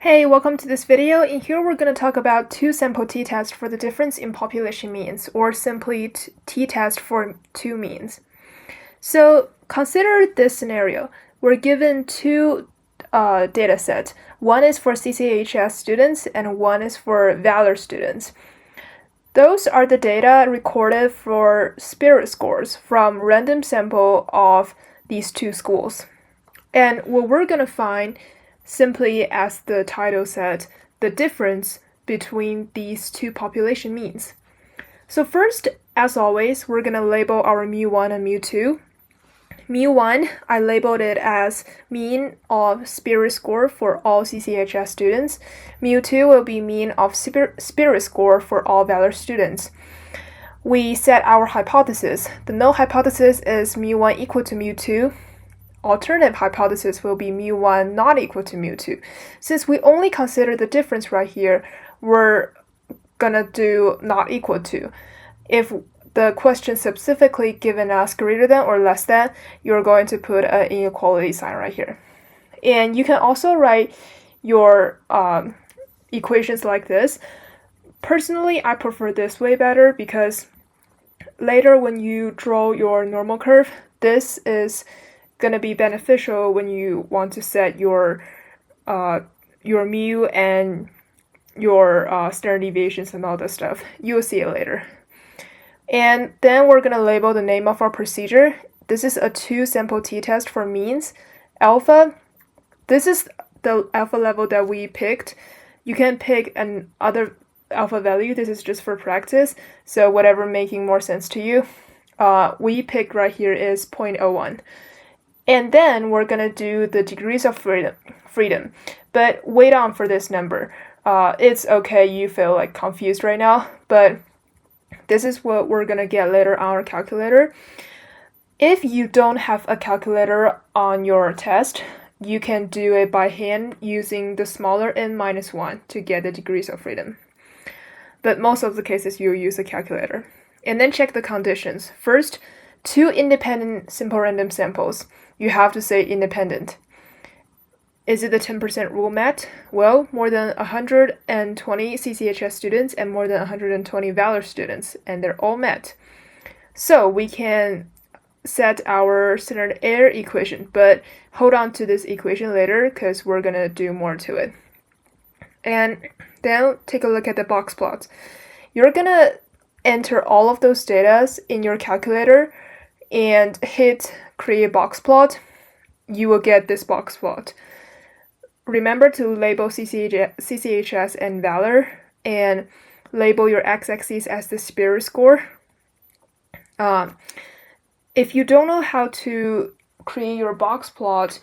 Hey, welcome to this video. In here we're going to talk about two sample t-tests for the difference in population means, or simply t-test for two means. So consider this scenario. We're given two data sets. One is for CCHS students and one is for Valor students. Those are the data recorded for spirit scores from random sample of these two schools. And what we're going to find, simply as the title said, the difference between these two population means. So first, as always, we're going to label our mu1 and mu2. Mu1, I labeled it as mean of spirit score for all CCHS students. Mu2 will be mean of spirit score for all Valor students. We set our hypothesis. The null hypothesis is mu1 equal to mu2. Alternative hypothesis will be mu1 not equal to mu2. Since we only consider the difference right here, we're gonna do not equal to. If the question specifically given us greater than or less than, you're going to put an inequality sign right here. And you can also write your equations like this. Personally, I prefer this way better because later when you draw your normal curve, this is going to be beneficial when you want to set your mu and your standard deviations and all that stuff. You'll see it later. And then we're going to label the name of our procedure. This is a two sample t-test for means. Alpha, this is the alpha level that we picked. You can pick another alpha value. This is just for practice. So whatever making more sense to you. We picked right here is 0.01. And then we're going to do the degrees of freedom. But wait on for this number. It's okay, you feel like confused right now, but this is what we're going to get later on our calculator. If you don't have a calculator on your test, you can do it by hand using the smaller n minus 1 to get the degrees of freedom. But most of the cases you'll use a calculator. And then check the conditions. First, two independent simple random samples. You have to say independent. Is it the 10% rule met? Well, more than 120 CCHS students and more than 120 Valor students, and they're all met. So we can set our standard error equation, but hold on to this equation later because we're going to do more to it. And then take a look at the box plots. You're going to enter all of those data in your calculator and hit create box plot. You will get this box plot. Remember to label CCHS and Valor and label your x-axis as the spirit score. If you don't know how to create your box plot,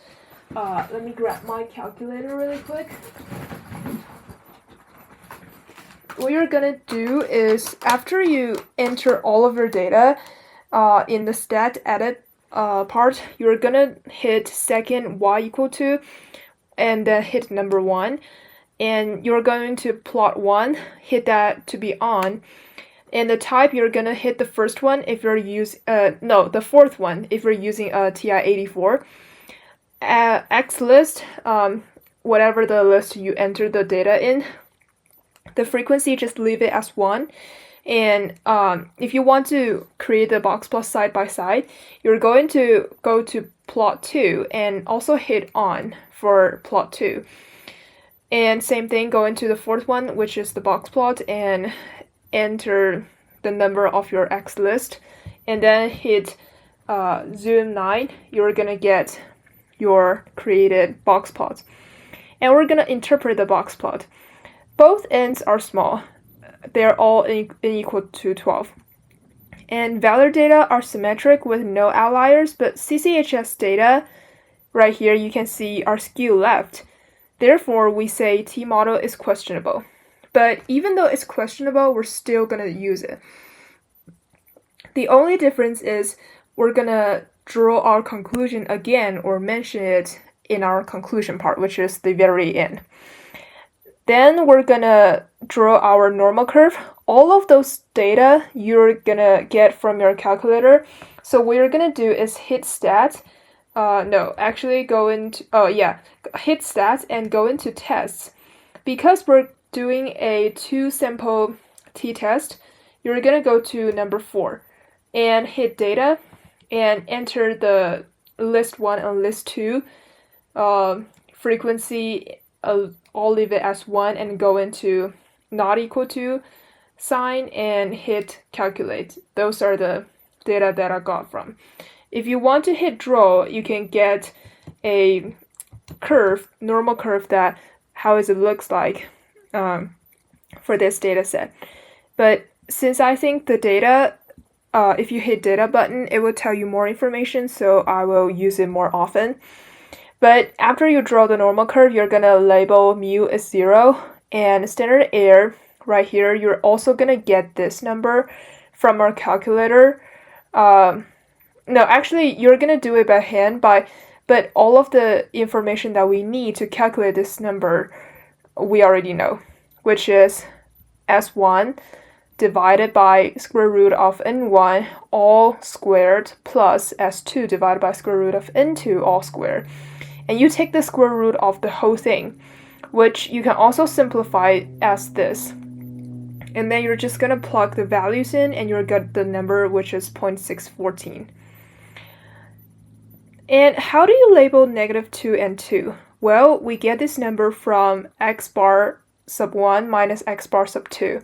let me grab my calculator really quick. What you're gonna do is after you enter all of your data in the stat edit part, you're gonna hit second y equal to and then hit number 1, and you're going to plot 1, hit that to be on, and the type you're gonna hit the first one if you're the fourth one if you're using a TI-84. X list, whatever the list you enter the data in, the frequency just leave it as 1. And if you want to create the box plot side by side, you're going to go to plot 2 and also hit on for plot 2. And same thing, go into the fourth one, which is the box plot, and enter the number of your X list. And then hit zoom 9, you're going to get your created box plot. And we're going to interpret the box plot. Both ends are small. They're all equal to 12. And Valor data are symmetric with no outliers, but CCHS data, right here you can see, are skew left. Therefore, we say T-model is questionable. But even though it's questionable, we're still going to use it. The only difference is we're going to draw our conclusion again or mention it in our conclusion part, which is the very end. Then we're gonna draw our normal curve. All of those data you're gonna get from your calculator. So what you're gonna do is hit stat. Hit stat and go into tests. because we're doing a 2-sample t-test, you're going to go to number 4 and hit data and enter the list 1 and list 2 frequency. I'll leave it as 1 and go into not equal to sign and hit calculate. Those are the data that I got from. If you want to hit draw, you can get a curve, normal curve, that how it looks like for this data set. But since I think the data, if you hit data button, it will tell you more information, so I will use it more often. But after you draw the normal curve, you're gonna label mu as 0, and standard error right here, you're also gonna get this number from our calculator. No, actually, you're gonna do it by hand, but all of the information that we need to calculate this number, we already know, which is S1 divided by square root of n1 all squared plus S2 divided by square root of n2 all squared. And you take the square root of the whole thing, which you can also simplify as this. And then you're just gonna plug the values in and you'll get the number, which is 0.614. And how do you label -2 and 2? Well, we get this number from x bar sub 1 minus x bar sub 2.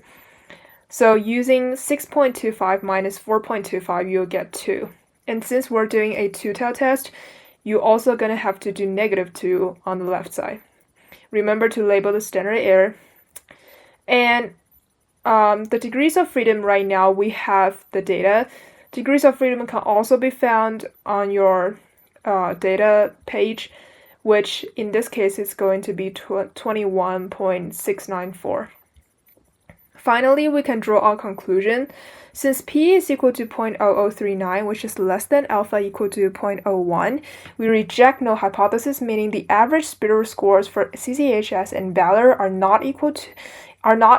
So using 6.25 minus 4.25, you'll get 2. And since we're doing a two-tailed test, you're also going to have to do -2 on the left side. Remember to label the standard error. And the degrees of freedom right now, we have the data. Degrees of freedom can also be found on your data page, which in this case is going to be 21.694. Finally, we can draw our conclusion. Since p is equal to 0.0039, which is less than alpha equal to 0.01, we reject null hypothesis, meaning the average Spitzer scores for CCHS and Valor are not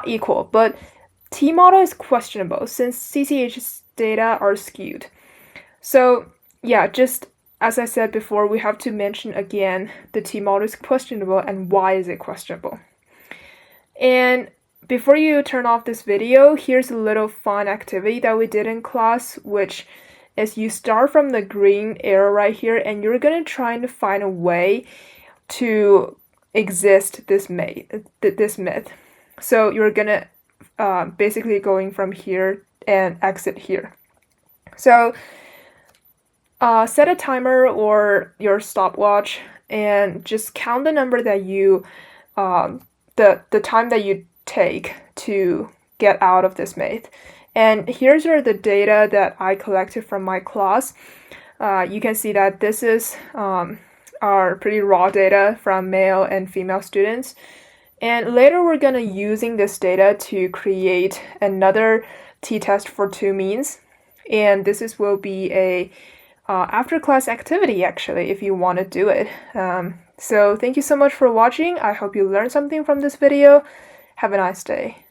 equal, but t-model is questionable since CCHS data are skewed. So yeah, just as I said before, we have to mention again the t-model is questionable and why is it questionable. And before you turn off this video, here's a little fun activity that we did in class, which is you start from the green arrow right here and you're going to try and find a way to exist this myth. So you're going to basically going from here and exit here. So set a timer or your stopwatch and just count the number that you, the time that you take to get out of this myth. And here's are the data that I collected from my class. You can see that this is our pretty raw data from male and female students. And later we're gonna using this data to create another t-test for 2 means. And this will be a after class activity actually, if you want to do it. So thank you so much for watching. I hope you learned something from this video. Have a nice day.